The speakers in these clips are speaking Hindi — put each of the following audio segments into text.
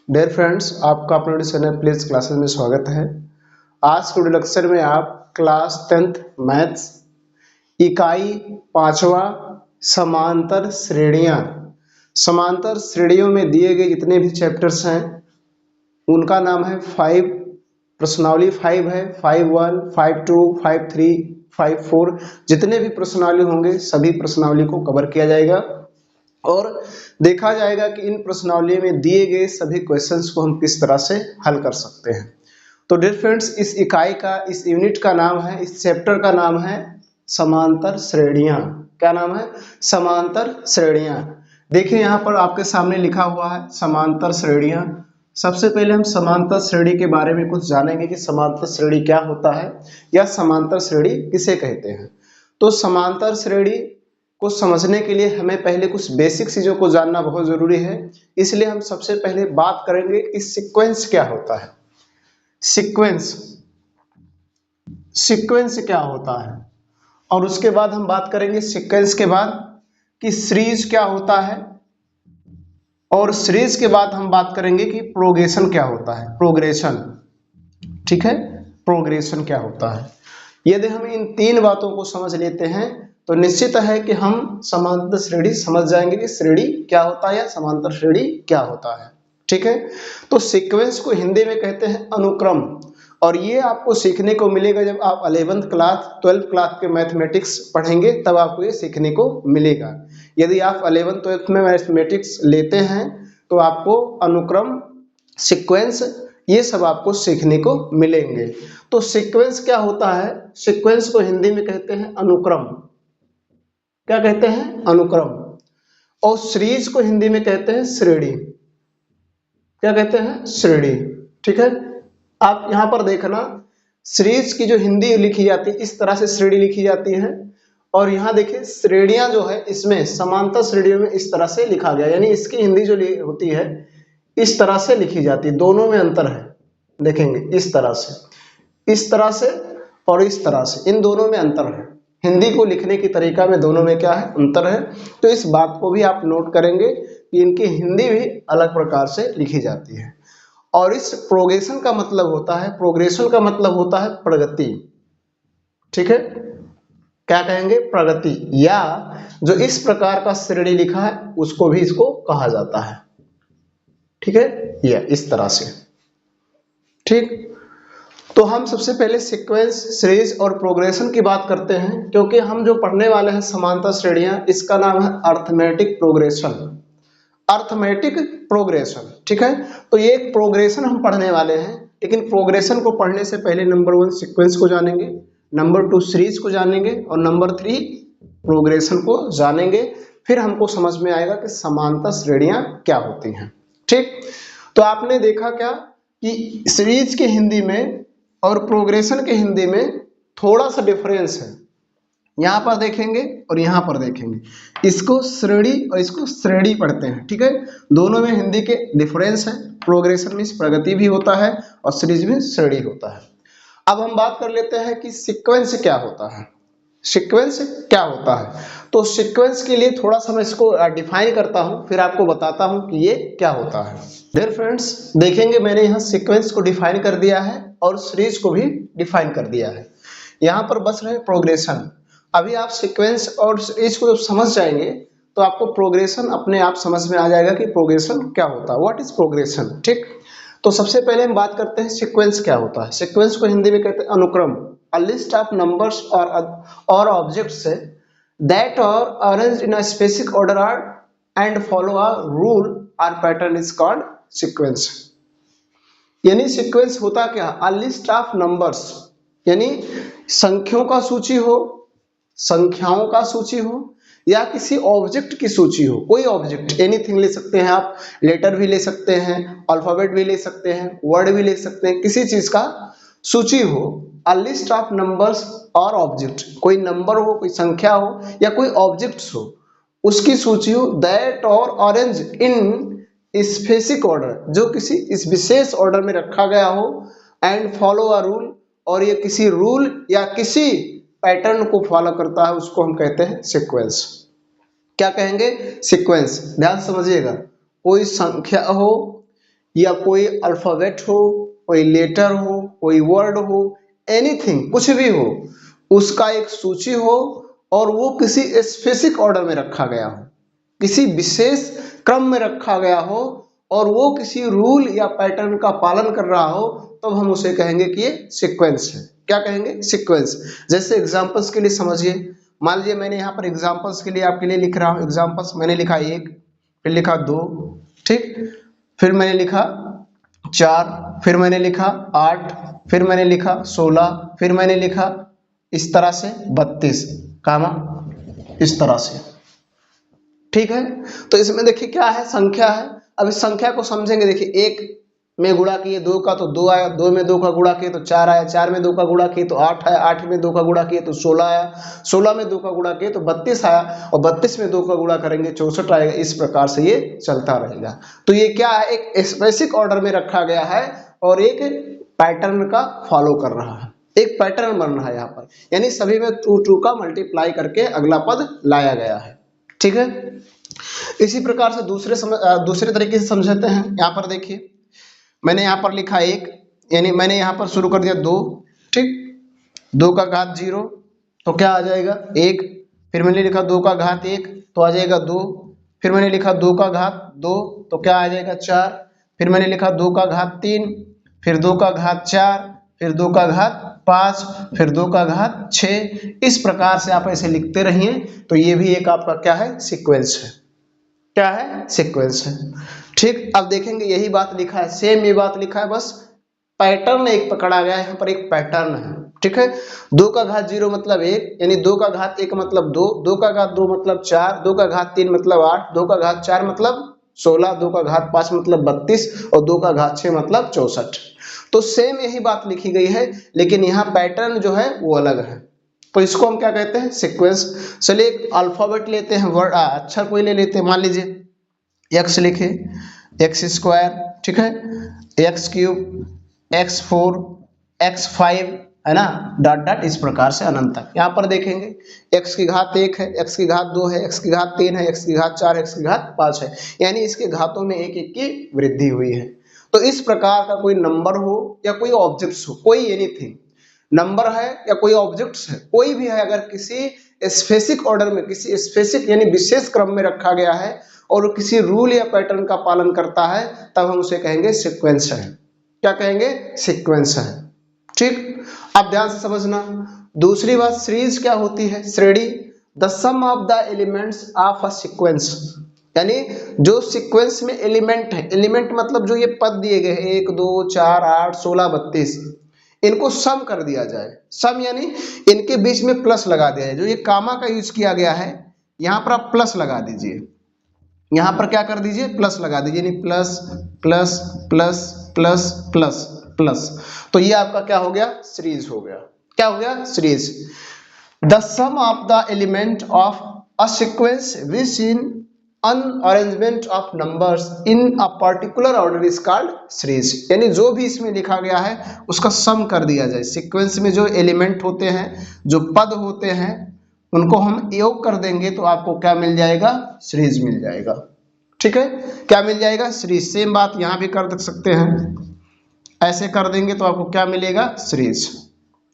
डियर फ्रेंड्स, आपका अपने चैनल प्लीज क्लासेस में स्वागत है। आज के लेक्चर में आप क्लास 10th मैथ्स इकाई 5वां समांतर श्रेणियों में दिए गए जितने भी चैप्टर्स हैं उनका नाम है 5। प्रश्नावली 5 है। 5(1), 5(2), 5(3), 5(4) जितने भी प्रश्नावली होंगे सभी प्रश्नावली को कवर किया जाएगा और देखा जाएगा कि इन प्रश्नावली में दिए गए सभी क्वेश्चंस को हम किस तरह से हल कर सकते हैं। तो डियर फ्रेंड्स, इस इकाई का, इस यूनिट का नाम है, इस चैप्टर का नाम है समांतर श्रेणियां। क्या नाम है? समांतर श्रेणियां। देखिए यहाँ पर आपके सामने लिखा हुआ है समांतर श्रेणियां। सबसे पहले हम समांतर श्रेणी के बारे में कुछ जानेंगे कि समांतर श्रेणी क्या होता है या समांतर श्रेणी किसे कहते हैं। तो समांतर श्रेणी को समझने के लिए हमें पहले कुछ बेसिक चीजों को जानना बहुत जरूरी है। इसलिए हम सबसे पहले बात करेंगे कि सीक्वेंस क्या होता है। सीक्वेंस क्या होता है और उसके बाद हम बात करेंगे सीक्वेंस के बाद कि सीरीज क्या होता है और सीरीज के बाद हम बात करेंगे कि प्रोग्रेशन क्या होता है। प्रोग्रेशन, ठीक है, प्रोग्रेशन क्या होता है। यदि हम इन तीन बातों को समझ लेते हैं तो निश्चित है कि हम समांतर श्रेणी समझ जाएंगे कि श्रेणी क्या होता है या समांतर श्रेणी क्या होता है। ठीक है, तो सीक्वेंस को हिंदी में कहते हैं अनुक्रम और ये आपको सीखने को मिलेगा जब आप 11th क्लास 12th क्लास के मैथमेटिक्स पढ़ेंगे, तब आपको ये सीखने को मिलेगा। यदि आप 11th 12th में मैथमेटिक्स लेते हैं तो आपको अनुक्रम, सीक्वेंस, ये सब आपको सीखने को मिलेंगे। तो सीक्वेंस क्या होता है? सीक्वेंस को हिंदी में कहते हैं अनुक्रम। क्या कहते हैं? अनुक्रम। और सीरीज को हिंदी में कहते हैं श्रेणी। क्या कहते हैं? श्रेणी। ठीक है, आप यहां पर देखना, सीरीज की जो हिंदी लिखी जाती है इस तरह से श्रेणी लिखी जाती है और यहाँ देखिए श्रेणियां जो है इसमें समांतर श्रेणियों में इस तरह से लिखा गया, यानी इसकी हिंदी जो होती है इस तरह से लिखी जाती है। दोनों में अंतर है, देखेंगे इस तरह से और इस तरह से, इन दोनों में अंतर है। हिंदी को लिखने की तरीका में दोनों में क्या है? अंतर है। तो इस बात को भी आप नोट करेंगे कि इनकी हिंदी भी अलग प्रकार से लिखी जाती है। और इस प्रोग्रेशन का मतलब होता है, प्रोग्रेशन का मतलब होता है प्रगति। ठीक है, क्या कहेंगे? प्रगति, या जो इस प्रकार का श्रेणी लिखा है उसको भी इसको कहा जाता है। ठीक है, या इस तरह से। ठीक, तो हम सबसे पहले सीक्वेंस, सीरीज और प्रोग्रेशन की बात करते हैं क्योंकि हम जो पढ़ने वाले हैं समांतर श्रेणियां, इसका नाम है अर्थमेटिक प्रोग्रेशन। अर्थमेटिक प्रोग्रेशन, ठीक है। तो ये एक प्रोग्रेशन हम पढ़ने वाले हैं, लेकिन प्रोग्रेशन को पढ़ने से पहले नंबर 1 सीक्वेंस को जानेंगे, नंबर 2 सीरीज को जानेंगे और नंबर 3 प्रोग्रेशन को जानेंगे। फिर हमको समझ में आएगा कि समांतर श्रेणियां क्या होती हैं। ठीक, तो आपने देखा क्या कि सीरीज के हिंदी में और प्रोग्रेशन के हिंदी में थोड़ा सा डिफरेंस है। यहां पर देखेंगे और यहां पर देखेंगे, इसको श्रेणी और इसको श्रेणी पढ़ते हैं। ठीक है, दोनों में हिंदी के डिफरेंस है। प्रोग्रेशन में प्रगति भी होता है और सीरीज में श्रेणी होता है। अब हम बात कर लेते हैं कि सीक्वेंस क्या होता है। सीक्वेंस क्या होता है, तो सीक्वेंस के लिए थोड़ा सा मैं इसको डिफाइन करता हूं, फिर आपको बताता हूं कि ये क्या होता है। डियर फ्रेंड्स, देखेंगे मैंने यहाँ सीक्वेंस को डिफाइन कर दिया है और सीरीज को भी डिफाइन कर दिया है। यहाँ पर बस रहे प्रोग्रेशन। अभी आप सीक्वेंस और सीरीज को जब समझ जाएंगे तो आपको प्रोग्रेशन अपने आप समझ में आ जाएगा कि प्रोग्रेशन क्या होता है, व्हाट इज प्रोग्रेशन। ठीक, तो सबसे पहले हम बात करते हैं सीक्वेंस क्या होता है। सीक्वेंस को हिंदी में कहते हैं अनुक्रम, a list of numbers or objects that are arranged in a specific order and follow a rule or pattern is called sequence। यानी सीक्वेंस होता क्या? a list of numbers, यानी संख्याओं का सूची हो या किसी ऑब्जेक्ट की सूची हो। कोई ऑब्जेक्ट, एनीथिंग ले सकते हैं आप, लेटर भी ले सकते हैं, अल्फाबेट भी ले सकते हैं, वर्ड भी ले सकते हैं, किसी चीज का सूची हो। अ लिस्ट ऑफ नंबर्स और ऑब्जेक्ट, कोई नंबर हो, कोई संख्या हो या कोई ऑब्जेक्ट्स हो, उसकी सूची हो। दैट और ऑरेंज इन स्पेसिफिक ऑर्डर, जो किसी इस विशेष ऑर्डर में रखा गया हो। एंड फॉलो अ रूल, और ये किसी रूल या किसी पैटर्न को फॉलो करता है, उसको हम कहते हैं सीक्वेंस। क्या कहेंगे? सीक्वेंस। ध्यान समझिएगा, कोई संख्या हो या कोई अल्फाबेट हो, कोई लेटर हो, कोई वर्ड हो, एनीथिंग, कुछ भी हो, उसका एक सूची हो और वो किसी स्पेसिफिक ऑर्डर में रखा गया हो, किसी विशेष क्रम में रखा गया हो और वो किसी रूल या पैटर्न का पालन कर रहा हो, तब हम उसे कहेंगे कि ये सीक्वेंस है। क्या कहेंगे? सीक्वेंस। जैसे एग्जांपल्स के लिए समझिए, मान लीजिए मैंने यहाँ पर एग्जांपल्स के लिए आपके लिए लिख रहा हूँ एग्जांपल्स। मैंने लिखा 1, फिर लिखा 2, ठीक, फिर मैंने लिखा 4, फिर मैंने लिखा 8, फिर मैंने लिखा 16, फिर मैंने लिखा इस तरह से 32 कामा इस तरह से, ठीक है। तो इसमें देखिए क्या है, संख्या है। अब इस संख्या को समझेंगे। देखिए 1 में गुणा किए 2 का तो 2 आया, 2 में 2 का गुणा किए तो 4 आया, 4 में 2 का गुणा किए तो 8 आया, 8 में 2 का गुणा किए तो 16 आया, 16 में 2 का गुणा किए तो 32 आया और 32 में 2 का गुणा करेंगे 64 आएगा। इस प्रकार से ये चलता रहेगा। तो ये क्या है, एक स्पेसिफिक ऑर्डर में रखा गया है और एक पैटर्न का फॉलो कर रहा है, एक पैटर्न बन रहा है यहाँ पर, यानी सभी में 2 का मल्टीप्लाई करके अगला पद लाया गया है, ठीक है। इसी प्रकार से दूसरे तरीके से समझते हैं। यहाँ पर देखिए मैंने यहाँ पर लिखा 1, यानी मैंने यहाँ पर शुरू कर दिया 2, ठीक, 2 का घात 0 तो क्या आ जाएगा 1, फिर मैंने लिखा 2 का घात 1 तो आ जाएगा 2, फिर मैंने लिखा 2 का घात 2 तो क्या आ जाएगा 4, फिर मैंने लिखा 2 का घात 3, फिर 2 का घात 4, फिर 2 का घात 5, फिर 2 का घात 6। इस प्रकार से आप ऐसे लिखते रहिए तो ये भी एक आपका क्या है, सीक्वेंस है। क्या है? सीक्वेंस है, ठीक। अब देखेंगे यही बात लिखा है, सेम ये बात लिखा है, बस पैटर्न एक पकड़ा गया है, यहाँ पर एक पैटर्न है, ठीक है। 2 का घात 0 मतलब 1, यानी 2 का घात 1 मतलब 2, 2 का घात 2 मतलब 4, 2 का घात 3 मतलब 8, 2 का घात 4 मतलब 16, 2 का घात 5 मतलब 32 और 2 का घात 6 मतलब 64। तो सेम यही बात लिखी गई है, लेकिन यहाँ पैटर्न जो है वो अलग है। तो इसको हम क्या कहते हैं, सीक्वेंस। चलिए एक अल्फाबेट लेते हैं, वर्ड अक्षर कोई ले लेते हैं। मान लीजिए x लिखे, x², ठीक है, x³ x4 x5, है ना, डॉट डॉट इस प्रकार से अनंत तक। यहाँ पर देखेंगे x की घात 1 है, x की घात 2 है, x की घात 3 है, x की घात 4, x की घात 5 है, यानी इसके घातों में 1 की वृद्धि हुई है। तो इस प्रकार का कोई नंबर हो या कोई ऑब्जेक्ट्स हो, कोई एनीथिंग, नंबर है या कोई ऑब्जेक्ट्स है, कोई भी है, अगर किसी स्पेसिफिक ऑर्डर में, किसी स्पेसिफिक यानी विशेष क्रम में रखा गया है और किसी रूल या पैटर्न का पालन करता है, तब हम उसे कहेंगे सीक्वेंस है। क्या कहेंगे? सीक्वेंस है, ठीक। अब ध्यान से समझना। दूसरी बात, सीरीज क्या होती है? श्रेणी, the sum of the elements of a sequence, यानी जो सीक्वेंस में एलिमेंट है, एलिमेंट मतलब जो ये पद दिए गए हैं 1 2 4 8 16 32, इनको सम कर दिया जाए। सम यानी इनके बीच में प्लस लगा दिया है। जो ये कामा का यूज किया गया है, यहाँ पर आप प्लस लगा दीजिए, यहाँ पर क्या कर दीजिए, प्लस लगा दीजिए, यानी plus plus plus plus plus plus. तो ये आपका क्या हो गया? सीरीज हो गया। क्या हो गया? Series. The sum of the element of a sequence which in an arrangement of numbers in a particular order is called series, यानी जो भी इसमें लिखा गया है उसका सम कर दिया जाए। सीक्वेंस में जो एलिमेंट होते हैं, जो पद होते हैं, उनको हम योग कर देंगे तो आपको क्या मिल जाएगा? सीरीज मिल जाएगा, ठीक है। क्या मिल जाएगा? सीरीज। सेम बात यहाँ भी कर सकते हैं, ऐसे कर देंगे तो आपको क्या मिलेगा? सीरीज।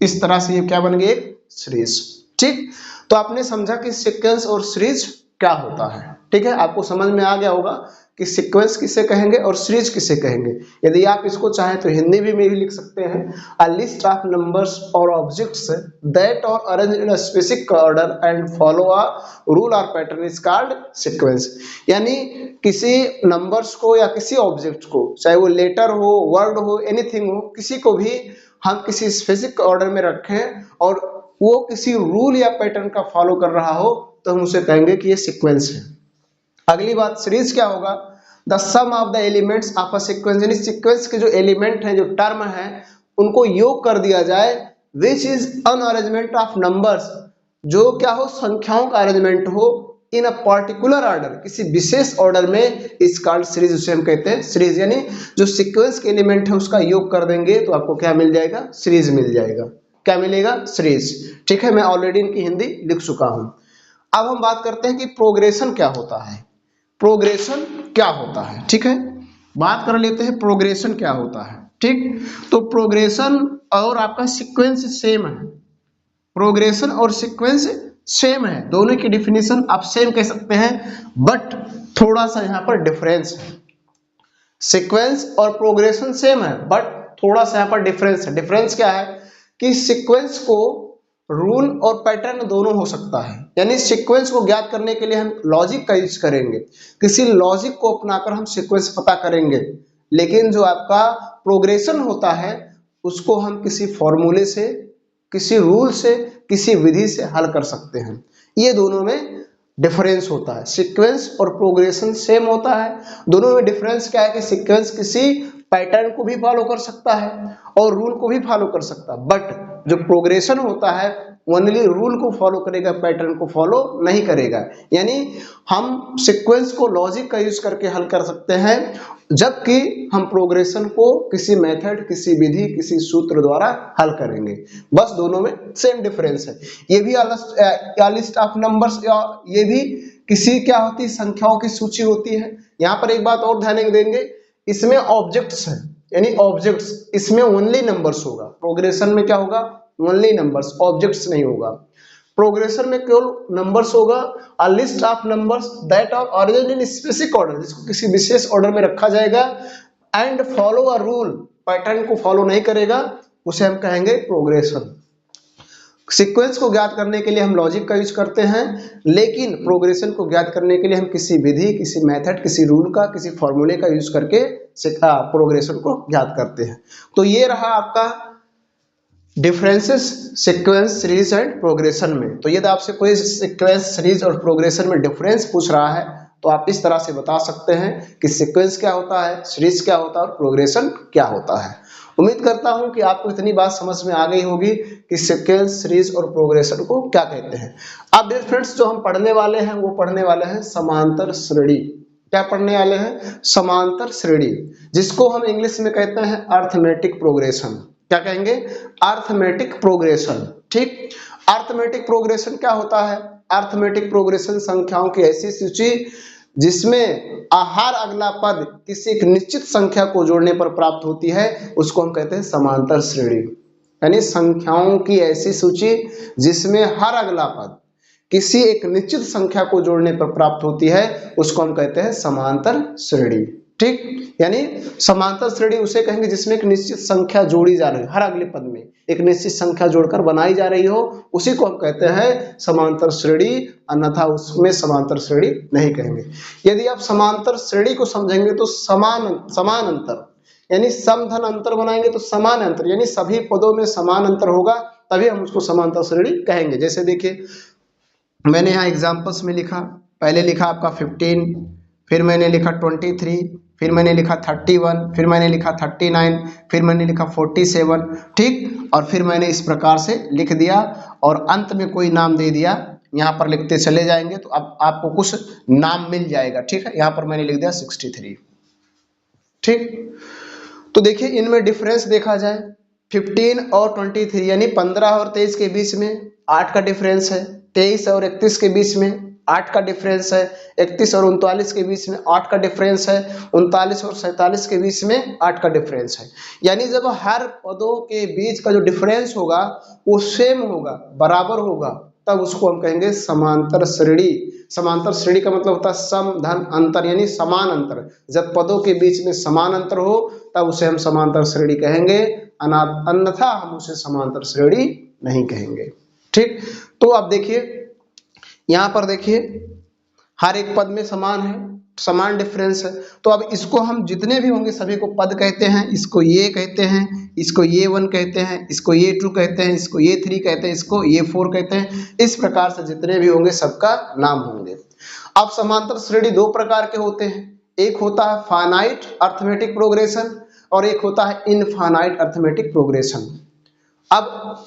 इस तरह से ये क्या बन गई? एक सीरीज, ठीक। तो आपने समझा कि सीक्वेंस और सीरीज क्या होता है, ठीक है। आपको समझ में आ गया होगा कि सीक्वेंस किसे कहेंगे और सीरीज किसे कहेंगे। यदि आप इसको चाहें तो हिंदी में भी लिख सकते हैं, अ लिस्ट ऑफ नंबर्स और objects that are arranged in a specific order and follow a rule और पैटर्न इज कॉल्ड सीक्वेंस। यानी किसी नंबर्स को या किसी ऑब्जेक्ट को, चाहे वो लेटर हो, वर्ड हो, एनीथिंग हो, किसी को भी हम किसी स्पेसिफिक ऑर्डर में रखें और वो किसी रूल या पैटर्न का फॉलो कर रहा हो, तो हम उसे कहेंगे कि ये सीक्वेंस है। अगली बात, सीरीज क्या होगा? The sum of the elements of a sequence, यानी सीक्वेंस के जो एलिमेंट हैं, जो टर्म है, उनको योग कर दिया जाए, which is an arrangement of numbers, जो क्या हो? संख्याओं का अरेंजमेंट हो, इन अ पर्टिकुलर ऑर्डर, किसी विशेष ऑर्डर में, इस कॉल्ड सीरीज, उसे हम कहते हैं सीरीज। यानी जो सीक्वेंस के एलिमेंट है उसका योग कर देंगे तो आपको क्या मिल जाएगा? सीरीज मिल जाएगा। क्या मिलेगा? सीरीज, ठीक है। मैं ऑलरेडी इनकी हिंदी लिख चुका हूं। अब हम बात करते हैं कि प्रोग्रेशन क्या होता है। प्रोग्रेशन क्या होता है, ठीक है। बात कर लेते हैं प्रोग्रेशन क्या होता है। ठीक, तो प्रोग्रेशन और आपका सीक्वेंस सेम है। प्रोग्रेशन और सीक्वेंस सेम है, दोनों की डिफिनीशन आप सेम कह सकते हैं, बट थोड़ा सा यहाँ पर डिफरेंस है। सीक्वेंस और प्रोग्रेशन सेम है, बट थोड़ा सा यहाँ पर डिफरेंस है। डिफरेंस क्या है कि सीक्वेंस को रूल और पैटर्न दोनों हो सकता है, यानी सीक्वेंस को ज्ञात करने के लिए हम लॉजिक का यूज करेंगे, किसी लॉजिक को अपनाकर हम सीक्वेंस पता करेंगे। लेकिन जो आपका प्रोग्रेशन होता है उसको हम किसी फॉर्मूले से, किसी रूल से, किसी विधि से हल कर सकते हैं। ये दोनों में डिफरेंस होता है। सीक्वेंस और प्रोग्रेशन सेम होता है, दोनों में डिफरेंस क्या है कि सीक्वेंस किसी पैटर्न को भी फॉलो कर सकता है और रूल को भी फॉलो कर सकता है, बट जो प्रोग्रेशन होता है ओनली रूल को फॉलो करेगा, पैटर्न को फॉलो नहीं करेगा। यानी हम सीक्वेंस को लॉजिक का यूज करके हल कर सकते हैं, जबकि हम प्रोग्रेशन को किसी मेथड, किसी विधि, किसी सूत्र द्वारा हल करेंगे। बस दोनों में सेम डिफरेंस है। ये भी लिस्ट ऑफ नंबर्स, ये भी किसी क्या होती है, संख्याओं की सूची होती है। यहाँ पर एक बात और ध्यान देंगे, इसमें ऑब्जेक्ट्स है, यानी ऑब्जेक्ट्स, इसमें ओनली नंबर्स होगा। प्रोग्रेशन में क्या होगा, ओनली नंबर्स, ऑब्जेक्ट्स नहीं होगा। प्रोग्रेशन में केवल नंबर्स होगा। A list of numbers that are organised in specific order, जिसको किसी विशेष ऑर्डर में रखा जाएगा, and follow a rule, pattern को फॉलो नहीं करेगा, उसे हम कहेंगे प्रोग्रेशन। सीक्वेंस को ज्ञात करने के लिए हम लॉजिक का यूज करते हैं, लेकिन प्रोग्रेशन को ज्ञात करने के लिए हम किसी विधि, किसी मेथड, किसी रूल का, किसी फॉर्मूले का यूज करके प्रोग्रेशन को ज्ञात करते हैं। तो ये रहा आपका differences sequence, series and progression में। तो यदि आपसे कोई सीक्वेंस, सीरीज और प्रोग्रेशन में डिफरेंस पूछ रहा है तो आप इस तरह से बता सकते हैं कि सीक्वेंस क्या होता है, सीरीज क्या होता है और प्रोग्रेशन क्या होता है। उम्मीद करता हूं कि आपको इतनी बात समझ में आ गई होगी कि सीक्वेंस, सीरीज और प्रोग्रेशन को क्या कहते हैं। अब डियर फ्रेंड्स, जो हम पढ़ने वाले हैं वो पढ़ने वाले हैं समांतर श्रेणी। क्या पढ़ने वाले हैं, समांतर श्रेणी, जिसको हम इंग्लिश में कहते हैं अर्थमेटिक प्रोग्रेशन। क्या कहेंगे, अर्थमेटिक प्रोग्रेशन। ठीक, अर्थमेटिक प्रोग्रेशन क्या होता है, अर्थमेटिक प्रोग्रेशन संख्याओं की ऐसी सूची जिसमें हर अगला पद किसी एक निश्चित संख्या को जोड़ने पर प्राप्त होती है, उसको हम कहते हैं समांतर श्रेणी। यानी संख्याओं की ऐसी सूची जिसमें हर अगला पद किसी एक निश्चित संख्या को जोड़ने पर प्राप्त होती है, उसको हम कहते हैं समांतर श्रेणी। ठीक, यानी समांतर श्रेणी उसे कहेंगे जिसमें एक निश्चित संख्या जोड़ी जा रही है, हर अगले पद में एक निश्चित संख्या जोड़कर बनाई जा रही हो, उसी को हम कहते हैं समांतर श्रेणी, अन्यथा उसमें समांतर श्रेणी नहीं कहेंगे। यदि आप समांतर श्रेणी को समझेंगे तो समान अंतर, यानी समधन अंतर बनाएंगे तो समान अंतर, यानी सभी पदों में समान अंतर होगा, तभी हम उसको समांतर श्रेणी कहेंगे। जैसे देखिए, मैंने यहाँ एग्जाम्पल्स में लिखा, पहले लिखा आपका 15, फिर मैंने लिखा 23, फिर मैंने लिखा 31, फिर मैंने लिखा 39, फिर मैंने लिखा 47। ठीक, और फिर मैंने इस प्रकार से लिख दिया और अंत में कोई नाम दे दिया। यहाँ पर लिखते चले जाएंगे तो अब आपको कुछ नाम मिल जाएगा। ठीक है, यहाँ पर मैंने लिख दिया 63। ठीक, तो देखिए इनमें डिफरेंस देखा जाए, 15 और 23 यानी 15 और 23 के बीच में 8 का डिफरेंस है, 23 और 31 के बीच में 8 का डिफरेंस है, 31 और 39 के बीच में 8 का डिफरेंस है, 39 और 47 के बीच में 8 का डिफरेंस है। यानी जब हर पदों के बीच का जो डिफरेंस होगा वो सेम होगा, बराबर होगा, तब उसको हम कहेंगे समांतर श्रेणी। समांतर श्रेणी का मतलब होता है सम धन अंतर, यानी समान अंतर। जब पदों के बीच में समान अंतर हो तब उसे हम समांतर श्रेणी कहेंगे, अन्यथा हम उसे समांतर श्रेणी नहीं कहेंगे। ठीक, तो अब देखिए यहाँ पर देखिए हर एक पद में समान है, समान डिफरेंस है, तो अब इसको हम जितने भी होंगे सभी को पद कहते हैं। इसको ये कहते हैं, इसको ये 1 कहते हैं, इसको ये 2 कहते हैं, इसको ये 3 कहते हैं, इसको ये 4 कहते हैं। इस प्रकार से जितने भी होंगे सबका नाम होंगे। अब समांतर श्रेणी दो प्रकार के होते हैं, एक होता है फाइनाइट अर्थमेटिक प्रोग्रेशन और एक होता है इनफाइनाइट अर्थमेटिक प्रोग्रेशन। अब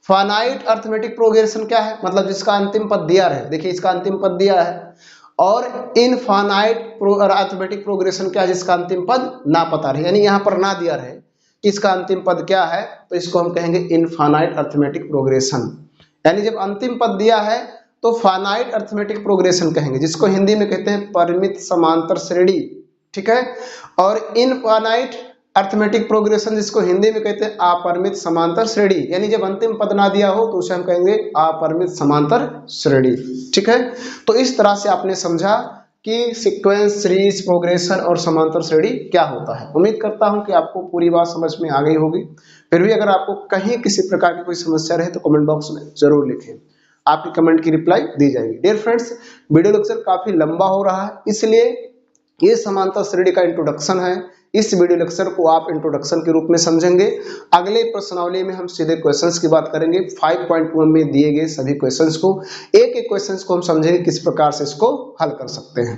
फाइनाइट अर्थमेटिक प्रोग्रेशन क्या है, मतलब जिसका अंतिम पद दिया है, देखिए इसका अंतिम पद दिया है। और इनफाइनाइट अर्थमेटिक प्रोग्रेशन क्या है, जिसका अंतिम पद ना पता रहे, यानी यहाँ पर ना दिया रहे कि इसका अंतिम पद क्या है, तो इसको हम कहेंगे इनफाइनाइट अर्थमेटिक प्रोग्रेशन। यानी जब अंतिम पद दिया है तो फाइनाइट अर्थमेटिक प्रोग्रेशन कहेंगे, जिसको हिंदी में कहते हैं परिमित समांतर श्रेणी। ठीक है। और इनफाइनाइट अर्थमेटिक प्रोग्रेशन, जिसको हिंदी में कहते हैं अपरिमित समांतर श्रेणी, यानी जब अंतिम पद ना दिया हो तो उसे हम कहेंगे अपरिमित समांतर श्रेणी, ठीक है। तो इस तरह से आपने समझा कि सीक्वेंस, सीरीज, प्रोग्रेशन और समांतर श्रेणी क्या होता है। उम्मीद करता हूं कि आपको पूरी बात समझ में आ गई होगी। फिर भी अगर आपको कहीं किसी प्रकार की कोई समस्या रहे तो कमेंट बॉक्स में जरूर लिखें, आपकी कमेंट की रिप्लाई दी जाएगी। डियर फ्रेंड्स, वीडियो लेक्चर काफी लंबा हो रहा है, इसलिए ये समांतर श्रेणी का इंट्रोडक्शन है। इस वीडियो लेक्चर को आप इंट्रोडक्शन के रूप में समझेंगे। अगले प्रश्नावली में हम सीधे क्वेश्चंस की बात करेंगे। 5.1 में दिए गए सभी क्वेश्चंस को, एक एक क्वेश्चंस को हम समझेंगे किस प्रकार से इसको हल कर सकते हैं।